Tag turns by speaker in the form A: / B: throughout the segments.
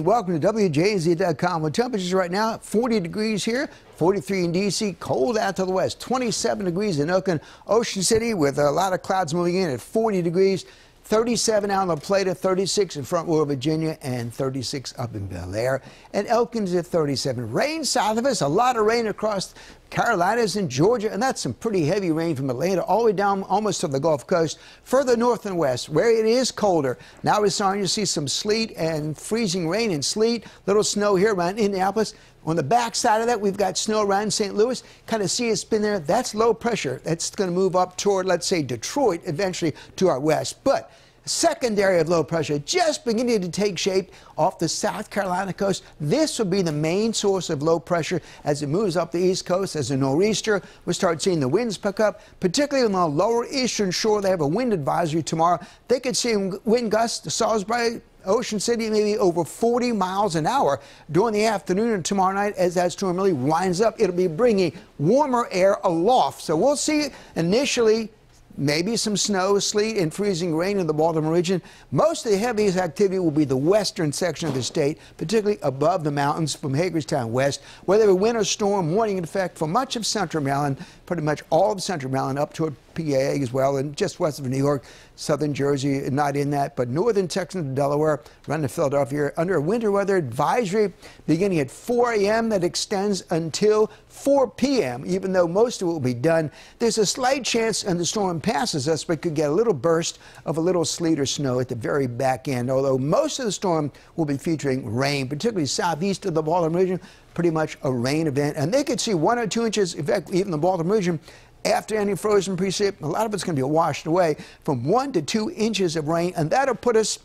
A: welcome to WJZ.com. With temperatures right now, 40 degrees here, 43 in D.C., cold out to the west, 27 degrees in Oakland, Ocean City with a lot of clouds moving in at 40 degrees, 37 out on La Plata, 36 in Front Royal, Virginia, and 36 up in Bel Air. And Elkins at 37. Rain south of us, a lot of rain across Carolinas and Georgia, and that's some pretty heavy rain from Atlanta all the way down almost to the Gulf Coast, further north and west, where it is colder. Now we're starting to see some sleet and freezing rain and sleet, little snow here around Indianapolis. On the back side of that, we've got snow around St. Louis. Kind of see it's been there. That's low pressure. That's going to move up toward, let's say, Detroit, eventually to our west. But second area of low pressure just beginning to take shape off the South Carolina coast. This will be the main source of low pressure as it moves up the east coast as a nor'easter. We'll start seeing the winds pick up, particularly on the lower eastern shore. They have a wind advisory tomorrow. They could see wind gusts to Salisbury, Ocean City, maybe over 40 miles an hour during the afternoon and tomorrow night as that storm really winds up. It'll be bringing warmer air aloft. So we'll see initially maybe some snow, sleet, and freezing rain in the Baltimore region. Most of the heaviest activity will be the western section of the state, particularly above the mountains from Hagerstown west, where there will be a winter storm warning in effect for much of central Maryland, pretty much all of central Maryland up toward PA as well, and just west of New York, southern Jersey, not in that, but northern Texas and Delaware, around to Philadelphia, under a winter weather advisory beginning at 4 a.m. that extends until 4 p.m., even though most of it will be done. There's a slight chance, and the storm passes us, but could get a little burst of a little sleet or snow at the very back end, although most of the storm will be featuring rain, particularly southeast of the Baltimore region, pretty much a rain event. And they could see 1 or 2 inches, in fact, even the Baltimore region, after any frozen precip, a lot of it's going to be washed away from 1 to 2 inches of rain, and that'll put us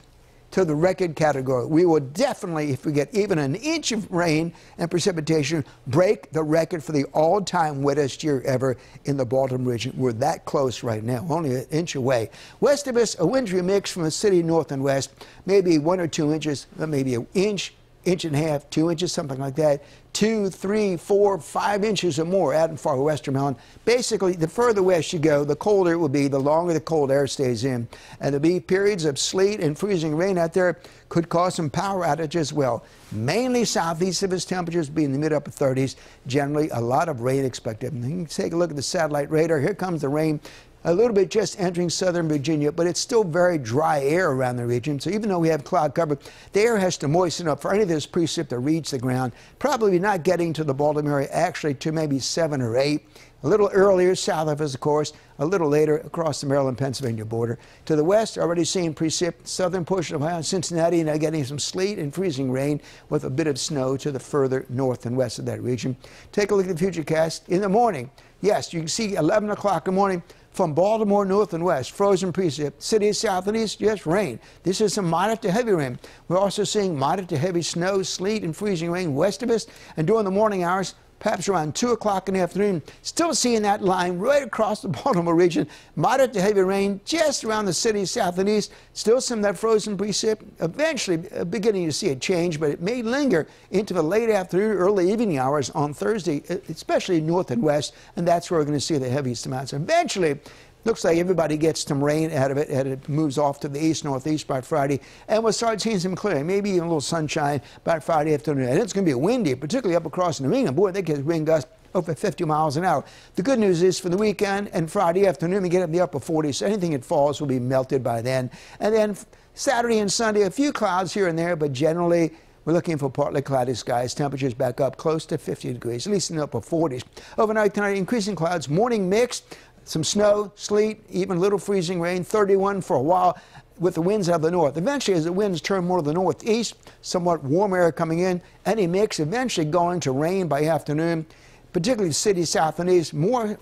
A: to the record category. We will definitely, if we get even an inch of rain and precipitation, break the record for the all-time wettest year ever in the Baltimore region. We're that close right now, only an inch away. West of us, a wintry mix from the city north and west, maybe 1 or 2 inches, maybe an inch, inch and a half, 2 inches, something like that. 2, 3, 4, 5 inches or more out in far western Maryland. Basically, the further west you go, the colder it will be, the longer the cold air stays in. And there'll be periods of sleet and freezing rain out there, could cause some power outages as well. Mainly southeast of us, temperatures be in the mid-upper 30s. Generally, a lot of rain expected. And you can take a look at the satellite radar. Here comes the rain. A little bit just entering southern Virginia, but it's still very dry air around the region. So even though we have cloud cover, the air has to moisten up for any of this precip to reach the ground. Probably not getting to the Baltimore area, actually to maybe 7 or 8. A little earlier south of us, of course, a little later across the Maryland-Pennsylvania border. To the west, already seeing precip, southern portion of Ohio, Cincinnati, now getting some sleet and freezing rain with a bit of snow to the further north and west of that region. Take a look at the futurecast in the morning. Yes, you can see 11 o'clock in the morning from Baltimore north and west, frozen precip. Cities south and east, yes, rain. This is some moderate to heavy rain. We're also seeing moderate to heavy snow, sleet, and freezing rain west of us. And during the morning hours, perhaps around 2 o'clock in the afternoon, still seeing that line right across the Baltimore region. Moderate to heavy rain just around the cities south and east. Still some of that frozen precip. Eventually beginning to see a change, but it may linger into the late afternoon, early evening hours on Thursday, especially north and west, and that's where we're going to see the heaviest amounts. Eventually, looks like everybody gets some rain out of it, and it moves off to the east-northeast by Friday, and we'll start seeing some clearing, maybe even a little sunshine by Friday afternoon. And it's going to be windy, particularly up across New England. Boy, they get wind gusts over 50 miles an hour. The good news is for the weekend and Friday afternoon, we get up in the upper 40s. So anything that falls will be melted by then. And then Saturday and Sunday, a few clouds here and there, but generally we're looking for partly cloudy skies. Temperatures back up close to 50 degrees, at least in the upper 40s. Overnight tonight, increasing clouds, morning mixed. Some snow, sleet, even a little freezing rain, 31 for a while with the winds out of the north. Eventually, as the winds turn more to the northeast, somewhat warm air coming in, any mix eventually going to rain by afternoon, particularly cities south and east. More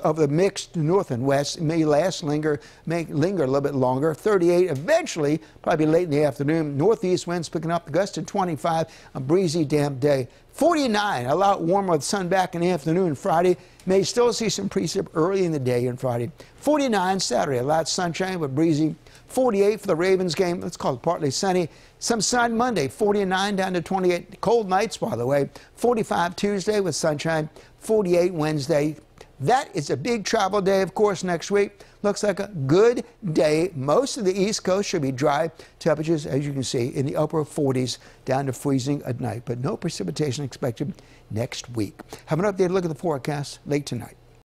A: of the mix to north and west. It may linger a little bit longer. 38 eventually, probably late in the afternoon. Northeast winds picking up, gusts to 25, a breezy, damp day. 49, a lot warmer with sun back in the afternoon Friday. May still see some precip early in the day on Friday. 49 Saturday, a lot of sunshine but breezy. 48 for the Ravens game. Let's call it partly sunny. Some sun Monday, 49 down to 28. Cold nights, by the way. 45 Tuesday with sunshine. 48 Wednesday. That is a big travel day, of course, next week. Looks like a good day. Most of the East Coast should be dry. Temperatures, as you can see, in the upper 40s down to freezing at night, but no precipitation expected next week. Have an updated look at the forecast late tonight.